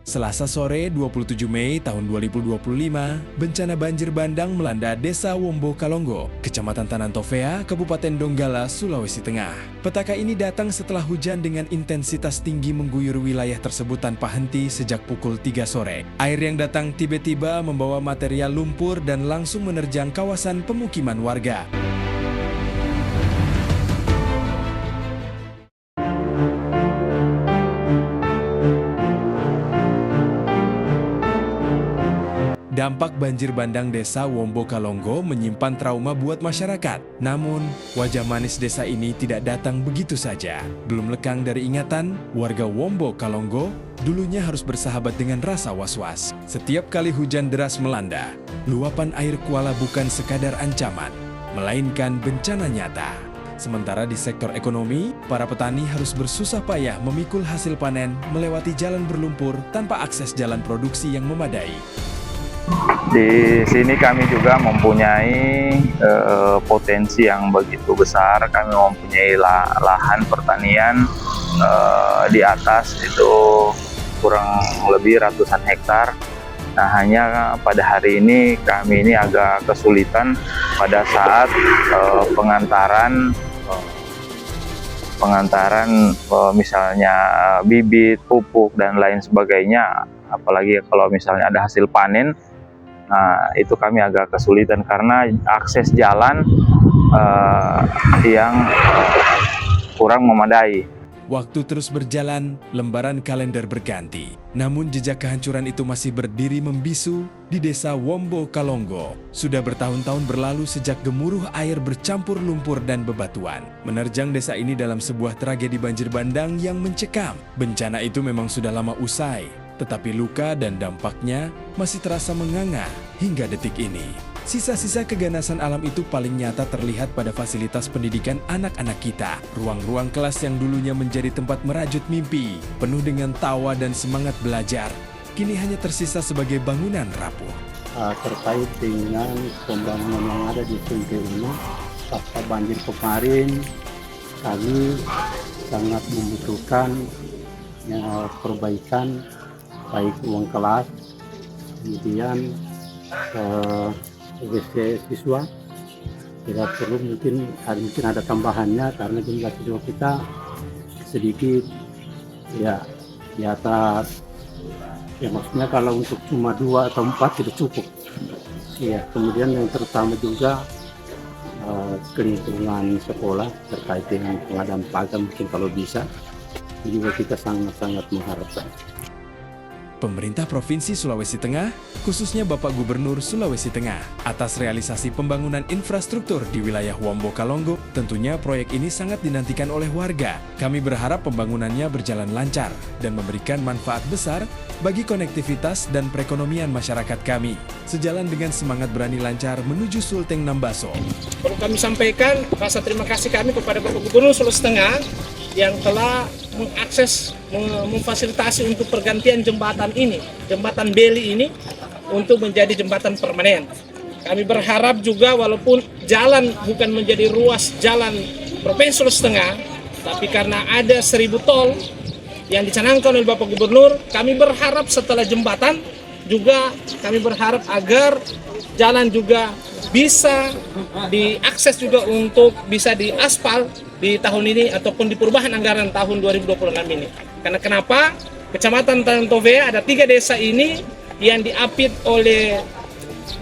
Selasa sore 27 Mei tahun 2025, bencana banjir bandang melanda Desa Wombo Kalongo, Kecamatan Tanantofea, Kabupaten Donggala, Sulawesi Tengah. Petaka ini datang setelah hujan dengan intensitas tinggi mengguyur wilayah tersebut tanpa henti sejak pukul 3 sore. Air yang datang tiba-tiba membawa material lumpur dan langsung menerjang kawasan pemukiman warga. Dampak banjir bandang Desa Wombo Kalongo menyimpan trauma buat masyarakat. Namun, wajah manis desa ini tidak datang begitu saja. Belum lekang dari ingatan, warga Wombo Kalongo dulunya harus bersahabat dengan rasa was-was. Setiap kali hujan deras melanda, luapan air kuala bukan sekadar ancaman, melainkan bencana nyata. Sementara di sektor ekonomi, para petani harus bersusah payah memikul hasil panen melewati jalan berlumpur tanpa akses jalan produksi yang memadai. Di sini kami juga mempunyai potensi yang begitu besar. Kami mempunyai lahan pertanian di atas itu kurang lebih ratusan hektar. Nah, hanya pada hari ini kami ini agak kesulitan pada saat pengantaran misalnya bibit, pupuk dan lain sebagainya. Apalagi kalau misalnya ada hasil panen. Nah, itu kami agak kesulitan karena akses jalan yang kurang memadai. Waktu terus berjalan, lembaran kalender berganti. Namun jejak kehancuran itu masih berdiri membisu di Desa Wombo Kalongo. Sudah bertahun-tahun berlalu sejak gemuruh air bercampur lumpur dan bebatuan menerjang desa ini dalam sebuah tragedi banjir bandang yang mencekam. Bencana itu memang sudah lama usai, tetapi luka dan dampaknya masih terasa menganga hingga detik ini. Sisa-sisa keganasan alam itu paling nyata terlihat pada fasilitas pendidikan anak-anak kita. Ruang-ruang kelas yang dulunya menjadi tempat merajut mimpi, penuh dengan tawa dan semangat belajar, kini hanya tersisa sebagai bangunan rapuh. Terkait dengan pembangunan yang ada di Sungai ini, pasca banjir kemarin, kami sangat membutuhkan perbaikan baik ruang kelas, kemudian WC siswa. Tidak perlu mungkin ada tambahannya karena jumlah siswa kita sedikit ya di atas ya, maksudnya kalau untuk cuma 2 atau 4 tidak cukup ya. Kemudian yang terutama juga lingkungan sekolah terkait dengan pengadaan pagar mungkin kalau bisa juga kita sangat-sangat mengharapkan. Pemerintah Provinsi Sulawesi Tengah, khususnya Bapak Gubernur Sulawesi Tengah, atas realisasi pembangunan infrastruktur di wilayah Wombo Kalongo, tentunya proyek ini sangat dinantikan oleh warga. Kami berharap pembangunannya berjalan lancar dan memberikan manfaat besar bagi konektivitas dan perekonomian masyarakat kami, sejalan dengan semangat berani lancar menuju Sulteng Nambaso. Perlu kami sampaikan rasa terima kasih kami kepada Bapak Gubernur Sulawesi Tengah yang telah mengakses, memfasilitasi untuk pergantian jembatan ini, jembatan Beli ini, untuk menjadi jembatan permanen. Kami berharap juga walaupun jalan bukan menjadi ruas jalan Provinsi Sulawesi Tengah, tapi karena ada 1000 tol yang dicanangkan oleh Bapak Gubernur, kami berharap setelah jembatan juga kami berharap agar jalan juga bisa diakses juga untuk bisa diaspal di tahun ini ataupun di perubahan anggaran tahun 2026 ini. Karena kenapa? Kecamatan Tanantofea ada 3 desa ini yang diapit oleh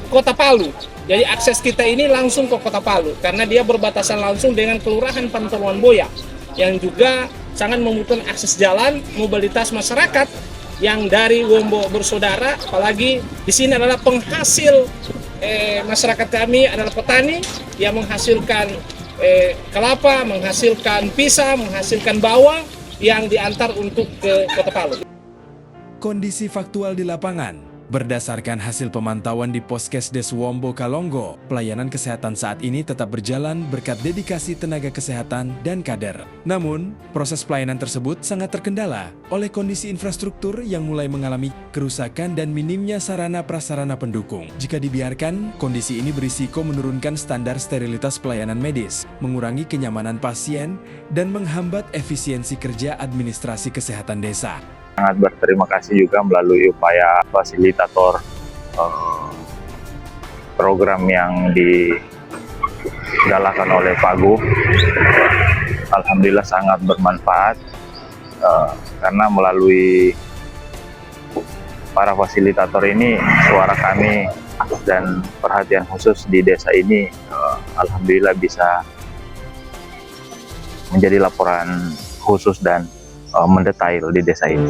Kota Palu. Jadi akses kita ini langsung ke Kota Palu karena dia berbatasan langsung dengan Kelurahan Pantoluan Boya yang juga sangat membutuhkan akses jalan, mobilitas masyarakat yang dari Wombo bersaudara, apalagi di sini adalah penghasil masyarakat kami adalah petani yang menghasilkan kelapa, menghasilkan pisang, menghasilkan bawang yang diantar untuk ke Kota Palu. Kondisi faktual di lapangan. Berdasarkan hasil pemantauan di Poskesdes Wombo Kalongo, pelayanan kesehatan saat ini tetap berjalan berkat dedikasi tenaga kesehatan dan kader. Namun, proses pelayanan tersebut sangat terkendala oleh kondisi infrastruktur yang mulai mengalami kerusakan dan minimnya sarana prasarana pendukung. Jika dibiarkan, kondisi ini berisiko menurunkan standar sterilitas pelayanan medis, mengurangi kenyamanan pasien, dan menghambat efisiensi kerja administrasi kesehatan desa. Sangat berterima kasih juga melalui upaya fasilitator program yang digalakan oleh Pak Gup. Alhamdulillah sangat bermanfaat karena melalui para fasilitator ini suara kami dan perhatian khusus di desa ini alhamdulillah bisa menjadi laporan khusus dan mendetail di desa ini.